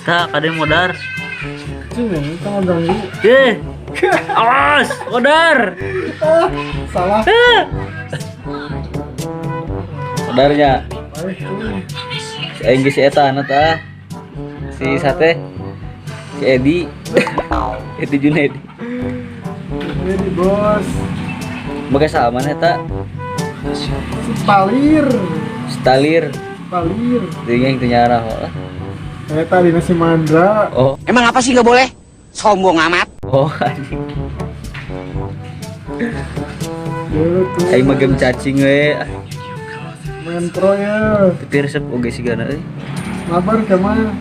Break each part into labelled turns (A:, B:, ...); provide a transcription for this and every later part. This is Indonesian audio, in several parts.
A: Tak, kadang modar.
B: Ini tengah ganggu.
A: Awas, modar.
B: Salah.
A: Modarnya. Si Enggi si Eta anak si Sate, si Edi, Edi Junedi.
B: Ini bos.
A: Bagai sama Eta,
B: Si Palir.
A: Stalir,
B: Palir.
A: tinggal itu nyarah.
B: Tadi nasi Mandra.
A: Oh,
C: Emang apa sih nggak boleh? Sombong amat.
A: oh anjing.
B: Tuh.
A: Aing mah game cacing we.
B: Main pro ya.
A: Tapi resep oge sigana euy.
B: Labar ke mana?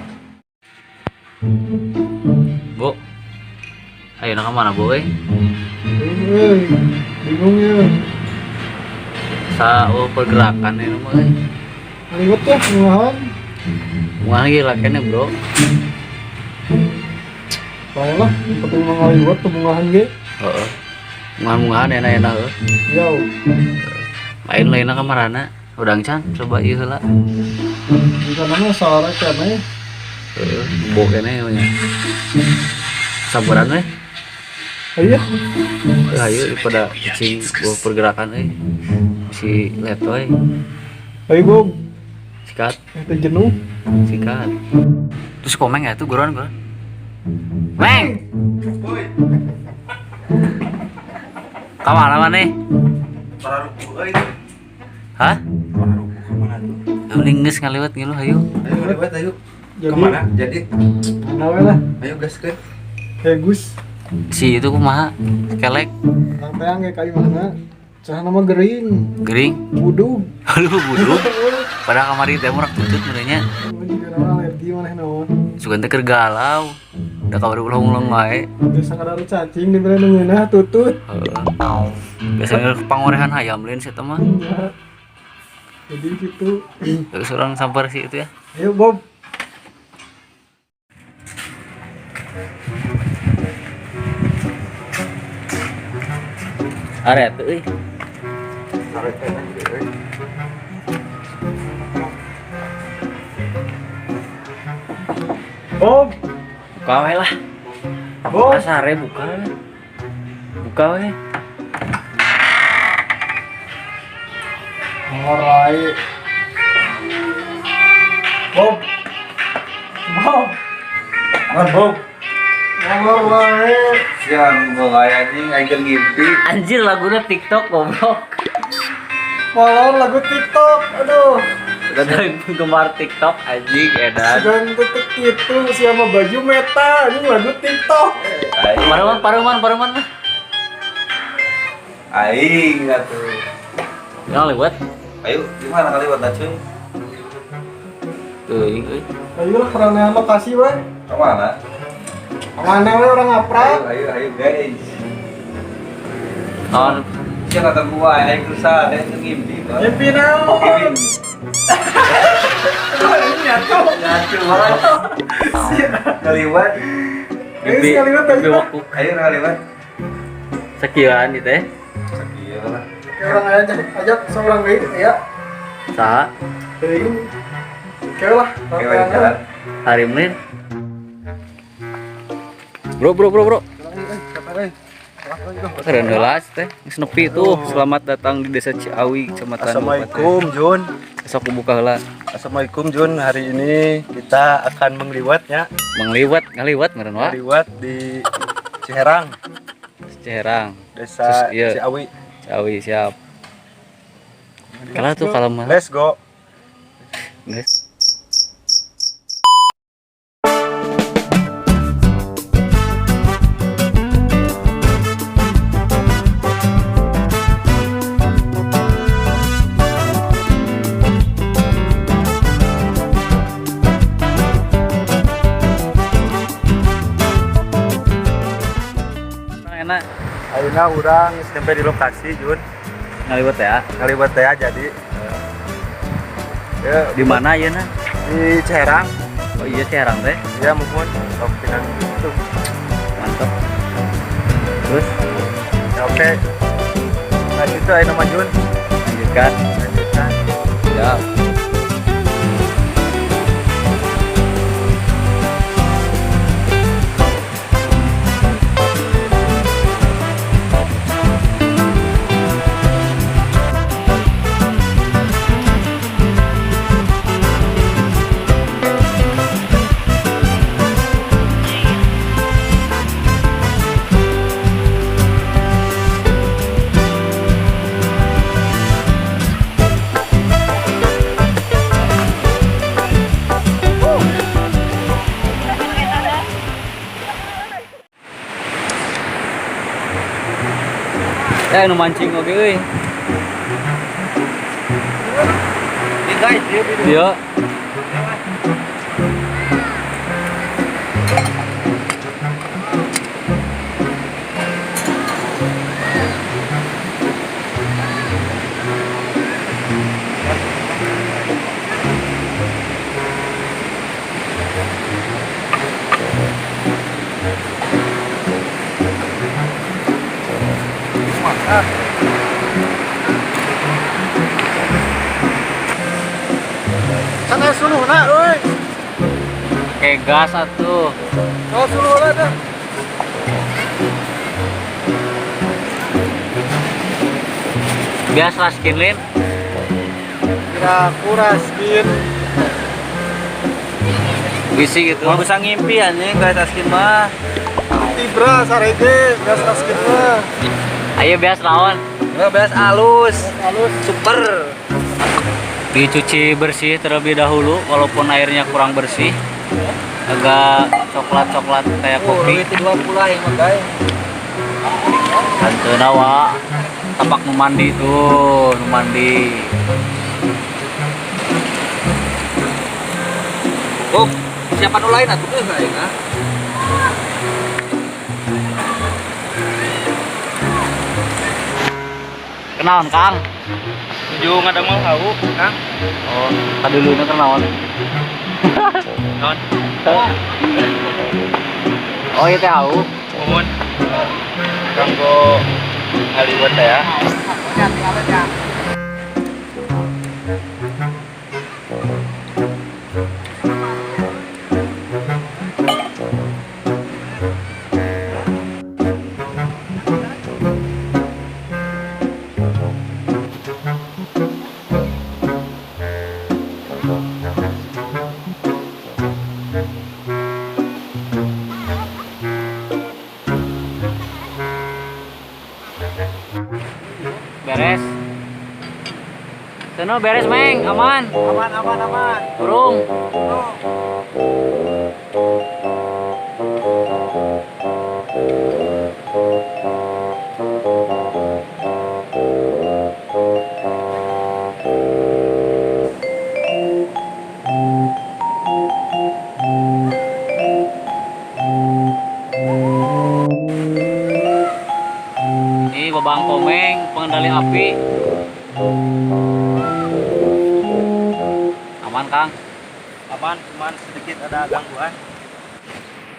A: Bo. Ayo nak mana bo euy?
B: Bingung ya.
A: Sa pergerakan ini mah euy.
B: Ribet ya penguahan.
A: Muah lagi lakennya, Bro.
B: Baiklah, penting mengaliwat penguahan ge.
A: Heeh. Muah-muahan enak-enak euy.
B: Yo.
A: Main lainna kamarana. Udang can coba ieu heula.
B: Di sana sore kene.
A: Heeh, bo kene nya. Sabaran we.
B: Iya.
A: Ayo pada cing bo pergerakan euy. Si letoy,
B: Ayo Bob,
A: sikat,
B: itu jenuh.
A: sikat. Terus komeng ya tuh guron. Meng. Kamana mana?
D: Para ruku euy.
A: Hah?
D: Para ruku ka mana tuh?
A: Euling geus ngaliwat ngilu hayu.
D: Ayo lewat ayo.
B: Jadi-
D: Kemana? Jadi
B: Nawe lah,
D: ayo gaskeun.
B: Gus.
A: Si itu kumaha? Kelek,
B: Kang teang kayak kayu mana? Cah nama gering,
A: gering.
B: budug.
A: Lu buduk. Pada kamari teh murah tutut merenya.
B: Kamu juga nama alergi mana naon?
A: Sugan teh keur galau. Da kamari ulang-ulang wae.
B: Biasa kadang cacing di bela nungeunah tutut.
A: Heeh. Biasanya pangorehan hayam lain sih mah.
B: Ya. Jadi gitu.
A: Terus orang sampar si itu ya.
B: Ayo Bob.
A: Aret euy.
D: Tarik teh euy.
B: Bob.
A: Buka we lah.
B: Bob.
A: Pasare buka. Buka we.
B: Ngorai. Bob. Bob.
D: Man Bob.
B: Ngorai.
D: Siang bae anjing aing keur ngimpi.
A: Anjir lagunya TikTok goblok.
B: Molor lagu TikTok. Aduh.
A: Udah dari penggemar TikTok anjing edan.
B: Sudah tutup itu siapa baju meta ini lagu TikTok.
D: Aing.
A: Paruman mah.
D: Aing atuh.
A: Yang lewat.
D: Ayo gimana kali buat cuy?
A: Tuh, euy.
B: Ayolah karena lokasi we.
D: Ke mana?
B: Mana we orang ngaprak.
D: Ayo guys.
A: Oh,
D: Siang kata gua aing susah aing keur ngimpi.
B: Mimpi naon.
D: Nyatu banget. Kaliwat.
B: Ayo sekali we
A: mimpi
B: tadi.
A: waktu
D: Ayo kaliwat.
A: sekian itu teh.
D: Sakieu lah.
B: Kayak orang ajak seorang baik ya.
A: Saha?
B: Teuing. Kayak lah.
D: Kayak jalan.
A: Hari Mlin. Bro. Keren heula teh. Geus nepi tuh. Selamat datang di Desa Ciawi, Kecamatan
E: Assalamualaikum Jun.
A: Kabupaten. Sok buka heula.
E: Assalamualaikum Jun. Hari ini kita akan mengliwatnya,
A: Ngaliwat meureun wa.
E: meliwat di Ciherang,
A: Ciherang.
E: Desa
A: Terus, iya.
E: Ciawi.
A: Ciawi siap. Kalah tuh kalau mah.
E: Let's go.
A: Guys. Enak
E: Ayeuna urang sampai di lokasi Jun.
A: ngaliwat ya.
E: Ngaliwat teh jadi. Ya,
A: Di mana ya nah?
E: di Ciherang.
A: Oh iya Ciherang teh.
E: Ya mohon sok pinang itu.
A: Mantap. Terus
E: Ya oke. Lanjut tuh ayeuna mah Jun.
A: lanjutkan.
E: Lanjutkan.
A: Ya. Nu mancing oge euy. Iya.
B: Sana suluhna euy.
A: Kayak gas atuh.
B: Oh suluhna dah.
A: Biasa raskin lin.
B: Kira kuraskin.
A: Bisi gitu. Mau bisa ngimpi anjing guys raskin mah.
B: Tibra sarege gas raskin mah.
A: Ayo bias lawan.
E: Enggak beres halus.
B: Halus.
E: Super.
A: Dicuci bersih terlebih dahulu walaupun airnya kurang bersih. Agak coklat-coklat kayak kopi.
E: Itu 20 yang magai.
A: Hanteuna wa. Tapak nu mandi tuh, nu mandi.
E: Oh, siapa nu lain atuh geus aing ah.
A: Kenalan Kang.
E: Tujuh ngadamel hau, Kang.
A: Oh, kaduluna kenalan.
E: Non.
A: Oh, ieu teh au.
E: Mohon. Kanggo ngaliwat ya.
A: Beres. Sono beres, Meng. Aman.
B: Aman.
A: Burung. Ini Babang Komeng, pengendali api. Aman, Kang.
E: Aman, cuman sedikit ada gangguan.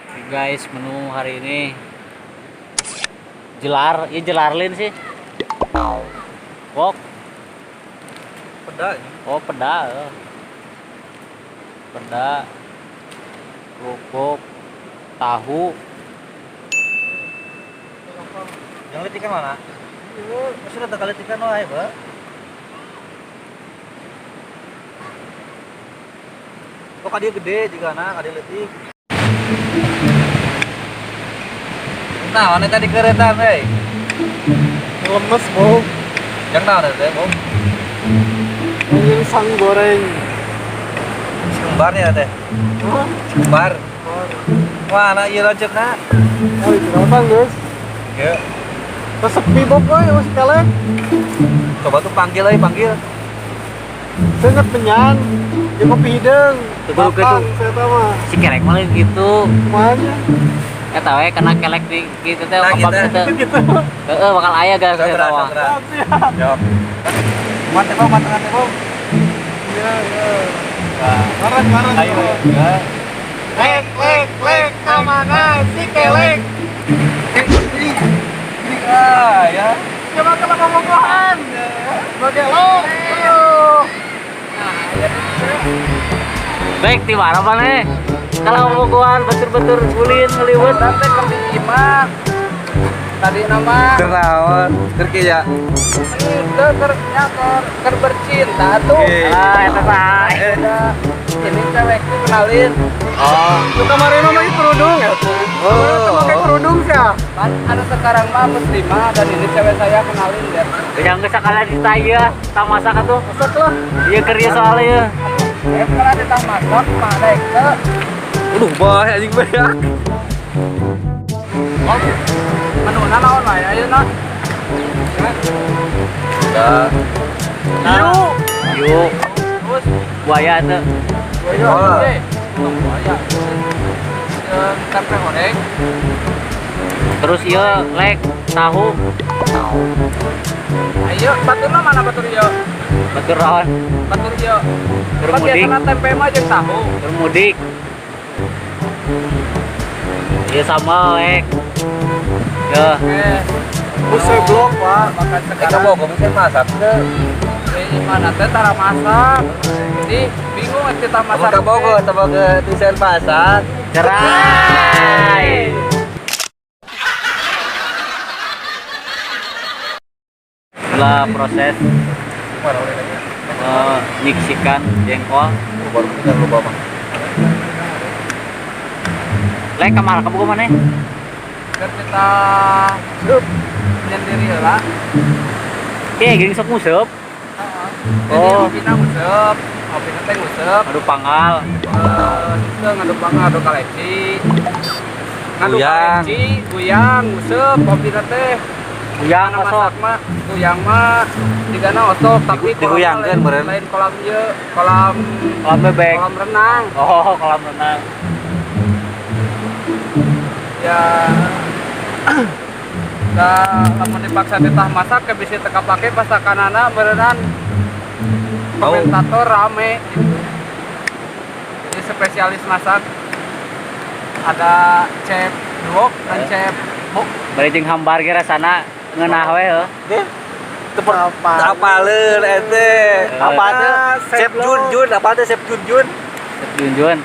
A: Oke, guys, menu hari ini jelar, ya jelarlin sih. Wok,
E: Peda.
A: oh peda. Peda. Kerupuk, tahu.
E: Yang letikan mana? Sudah tak letikan wae, Pak. Kok kadi gede juga na kadi letik. Nah, mana tadi keretan, hei?
B: Lemes, Bro.
E: Yang naon teh, Bom?
B: Ini sang goreng.
E: Kembarnya teh.
B: Hah?
E: Kembar. Mana ieu lanceukna?
B: Oh, itu apa, guys?
E: Ya.
B: Kesepi Bob, woy, masih kelek.
E: Coba tuh panggil euy, panggil.
B: Senget penyan. Di kopi hidung.
A: Tuh, tuh, tuh.
B: Bakang, saya tahu mah.
A: Si kerek malah gitu.
B: Semuanya.
A: Eta we kena kelek di gitu teh
E: Nah,
A: kebab
E: gitu.
A: teh.
B: Gitu.
A: Heeh, bakal aya guys
E: Sandra,
A: eta mah.
E: Sandra.
B: Siap.
E: Jawab. Mate Bom, mate Bom.
B: Iya.
E: Nah,
B: Karen.
E: ayo. Ya.
B: Lek, kemana si kelek?
E: Ah, ya.
B: Coba kalau ngomong-ngomongan. Sebagai lo.
A: Baik di mana mana? Kalau mau kuan betul-betul ulin ngeliwet.
E: Tante kerdi imak. Tadi nama
D: Kenaon, kerja ya.
E: itu ker bercinta tuh.
A: Ah, eta tah.
E: Ini cewekku kenalin.
A: Oh,
B: Lu kemarin nama itu kerudung ya?
D: Oh.
B: Pakai kerudung sih ya?
E: Kan ada sekarang mah muslimah dan ini cewek saya kenalin ya.
A: yang geus sakala di taya tah masak atuh.
B: Masak lah.
A: Ieu kerja soalnya ya.
E: Pernah ditang masak mah dek.
D: Aduh, bah anjing banyak.
E: Oh, menuna naon wae ayeuna?
D: Udah.
A: Yuk. Buaya tuh.
D: Oh.
E: Tempe goreng.
A: Terus iya lek tahu.
E: Ayo, baturna mana batur ieu?
A: Batur rawan.
E: Batur ieu.
A: Batur
E: Kan
A: mudik.
E: biasana tempe mah jeung tahu.
A: Batur mudik. Iya sama lek. Ya.
E: Usai blok, Pak. Makan
D: Kita
E: sekarang.
D: mau bisa masak tuh.
E: Ini mana teh tara masak. Jadi bingung kita
D: Kamu
E: masak.
D: ke Bogor, coba ke tulisan masak.
A: Cerai. Setelah proses
D: Mana udah nanya?
A: menyiksikan jengkol,
D: Baru kita lupa mah.
A: lek kamar kamu ke mana?
E: Biar kita nyendiri lah.
A: Oke, gini sok nguseup.
E: Jadi
A: Oh.
E: Opina nguseup, Opina teh nguseup.
A: Aduh panggal.
E: Itu ngadu pangal, ngadu kaleci. Ngadu
D: Guyang.
E: kaleci, guyang, nguseup, Opina teh.
A: Uyang
E: Mana
A: masuk.
E: masak mah, guyang mah digana osok, tapi
D: diguyangkeun meureun.
E: lain kolam ieu, kolam
A: Kolam bebek.
E: kolam renang.
A: Oh, kolam renang.
E: Ya lamun dipaksa ditah masak ke bisi teka pake pasakanana beneran komentator rame gitu. Jadi spesialis masak ada chef Duok dan chef Buk.
A: Bari jeung hambar ge rasana ngeunah we heuh.
D: Apaleun ente. Apa tuh? Chef Jun, apa tuh Chef Jun?
A: Junjun.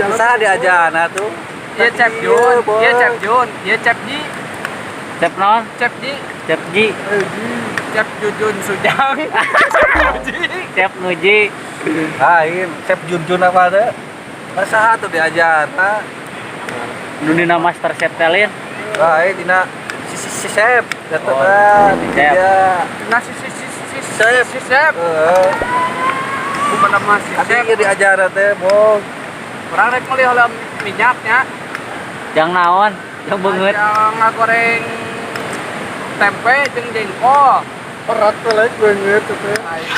D: Usaha diajarna tuh.
E: Iya chef Jun, iya chef Jun, iya chef Ji,
A: Cep naon?
E: chef Ji,
A: Cep Ji.
E: chef Jujun Sujang.
A: Cep Nuji.
D: Lain, Chef Jun apa tuh? Usaha tuh diajarna.
A: Dunina Master Chef Talent.
D: Lain dina si chef. Kata
A: Oh, si chef.
D: dia.
E: Nasi si chef, bukan nama si
D: Ada
E: chef.
D: yang diajarna teh, Bong.
E: Orang rek meuli heula minyaknya.
A: Yang naon? Yang beungeut.
E: Yang ngagoreng tempe jeung jengkol.
B: Berat lek banget teh.
E: Aing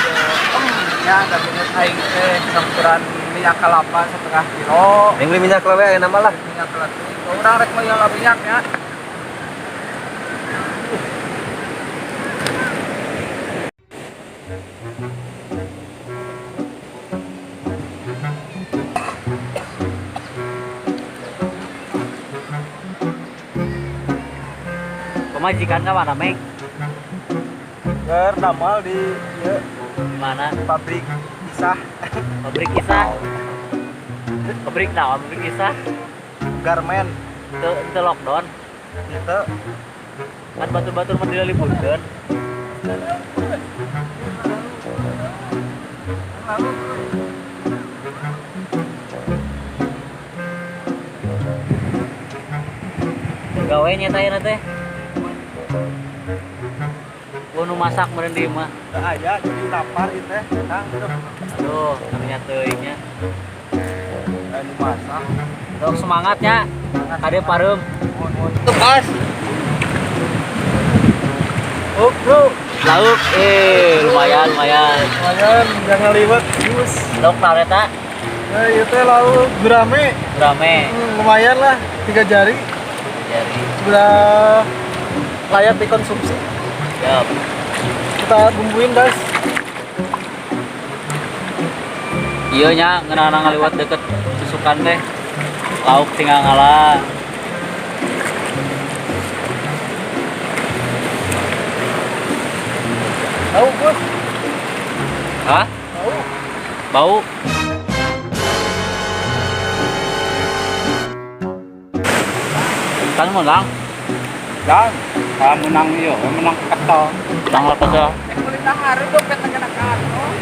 E: nya da beungeut aing teh campuran minyak kelapa 1/2 kilo.
D: Yang beli minyak kelapa enak malah.
E: Minyak kelapa. Urang rek meuli heula minyaknya.
A: Pemajikan ka mana, Meng?
D: Berdamal di
A: Mana?
D: pabrik pisah
A: Pabrik kisah. Pabrik naon? Pabrik kisah.
D: garmen
A: Teu lockdown.
D: gitu.
A: Kan batur-batur mah dilaliburkeun. Gawe nyata ya teh. Nu masak meureun di mah.
D: Aya jadi lapar gitu teh.
A: Aduh, namanya teuing nya.
D: Anu masak.
A: Dok semangatnya. Kade pareum.
D: Tugas.
A: Oh, bro. Lauk lumayan.
B: Lumayan jangan liwat bus.
A: Dok tareta
B: Nah, itu lalu gurame.
A: rame.
B: Lumayan lah 3 jari
A: Jadi,
B: sudah layak dikonsumsi.
A: siap.
B: Kita bumbuin das.
A: Iya nya ngeunana ngaliwat deket susukan teh. Lauk tinggal ngalah.
B: Tahu bos?
A: Hah? Bau. Kan menang.
E: Dan menang ieu, menang keto.
A: Menang lepas ya.
E: Meuli tahareup dompet kena kantong.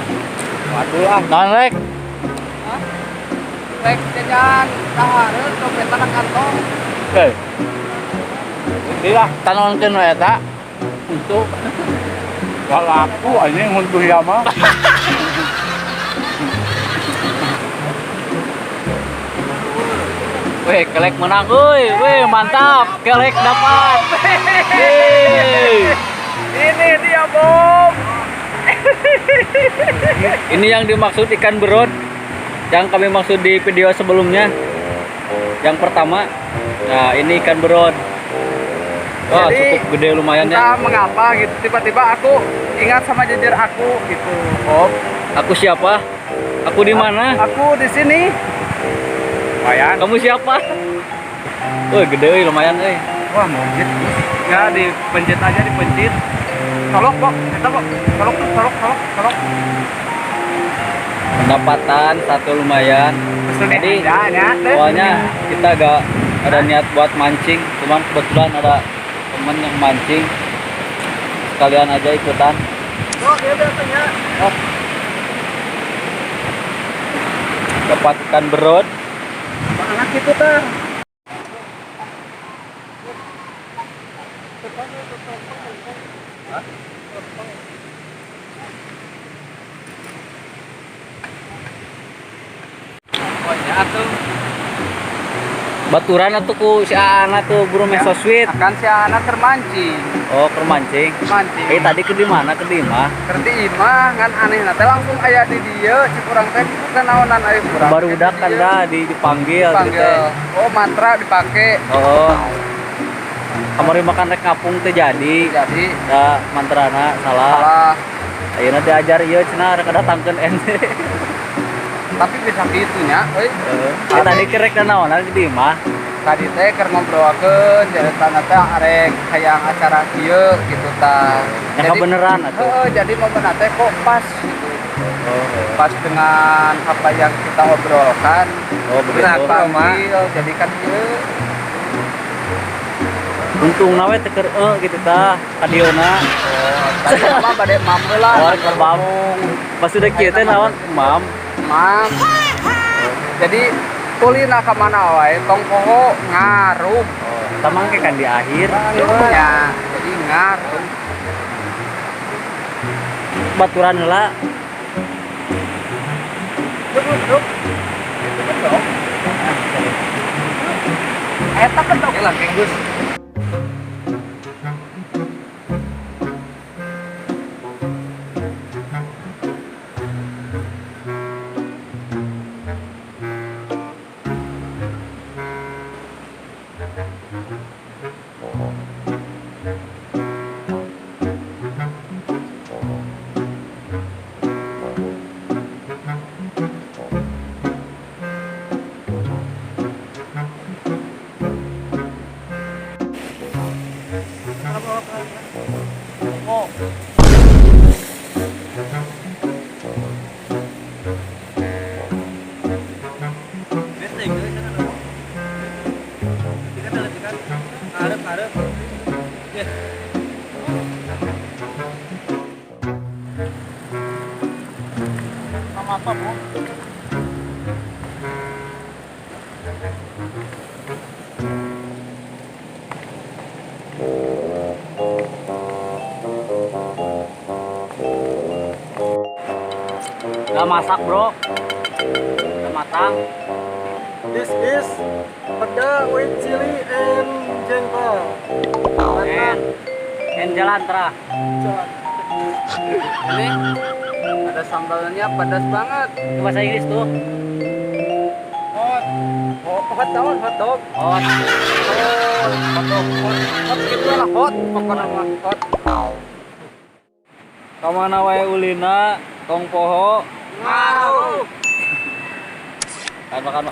A: Waduh ah. Naon rek?
E: Rek jajan tahareup dompet kena kantong.
A: Eh. Iya, tanonkeun we eta. Untuk
E: Galaku anjing mun kuliah mah.
A: Weh, kelek menang, weh mantap, kelek dapat. Yeay.
E: Ini dia Bob.
A: Ini yang dimaksud ikan berod, yang kami maksud di video sebelumnya, yang pertama. Nah, ini ikan berod. Wah,
E: Jadi,
A: cukup gede lumayan
E: entah
A: ya.
E: mengapa gitu tiba-tiba aku ingat sama jajar aku gitu Bob.
A: Aku siapa? Aku di mana?
E: Aku di sini. Lumayan.
A: Kamu siapa? Wah, gede lumayan,
E: Wah, mungkin. Ya dipencet aja dipencet. Tolok, Bob. Kita, Bob. Tolok tuh, tolok.
A: Pendapatan satu lumayan. Jadi awalnya kita agak ada niat buat mancing, cuman kebetulan ada temen yang mancing, sekalian aja ikutan.
E: Oh, dia datangnya.
A: Dapat ikan berod.
E: Anak itu tah. Oh ya tuh.
A: Baturan atau ku si Ana tuh buru meso sweet.
E: Akan si anak termancing.
A: Oh, kermancing.
E: Mancing.
A: Tadi ke di mana? Ke di mah?
E: Kerti imah ngan aneh teh langsung aya di dieu cikurang teh bukan naonan aya kurang.
A: Baru udah kan dah dipanggil gitu
E: panggil.
A: teh.
E: Oh, mantra dipake.
A: Oh. Kamari makan rek ngapung teh jadi.
E: Jadi
A: Da mantrana salah.
E: salah.
A: Ayeuna diajar ieu cenah rek datangkeun ente.
E: Tapi bisa gitunya, euy.
A: Tadi kerek dan naonan di mah.
E: Tadi teh keur ngobrolkeun jaretan teh arek hayang acara kieu gitu tah.
A: Yang kebeneran atuh.
E: Heeh, jadi momen teh kok pas gitu. Pas dengan apa yang kita obrolkan.
A: Oh, begitu.
E: Panggil, jadi kan kieu.
A: Untung nawe teh keur gitu tah kadieuna.
E: Tadi mah bade mam heula.
A: Oh, kerbam. Pas udah kieu teh naon mam.
E: Mam. Jadi kulina ka mana wae tong poho ngaruh.
A: Tamang ke kan di akhir.
E: Ya, jadi ngaruh.
A: Baturan heula.
E: Eta kedok lagi Gus.
A: Sama apa, Bu? Udah masak, Bro. Udah matang.
B: This is peda with chili and jengkol.
A: And jalan terah.
E: Ini ada sambalnya pedas banget.
A: Itu bahasa Inggris tuh.
E: Hot. Oh, hot dog, hot dog.
A: Oh,
E: Hot gitu lah hot. Pokoknya mah hot.
A: kamana wae ulina tong poho.
E: Ngaruh.
A: Makan.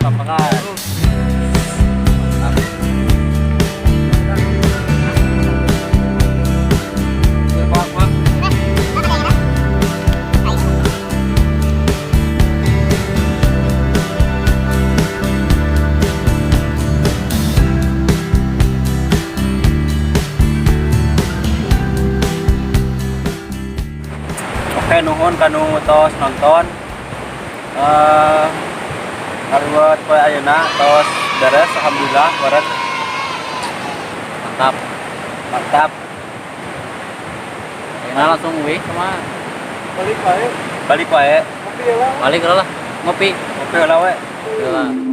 A: Oke, nuhun kanu tos nonton. Karuat poe ayeuna tos beres alhamdulillah beres. Mantap. Ayeuna langsung we sama
E: Balik baik.
A: balik wae.
E: Kopi ya lah.
A: Balik lah ngopi.
D: Oke lah we.
A: Heula.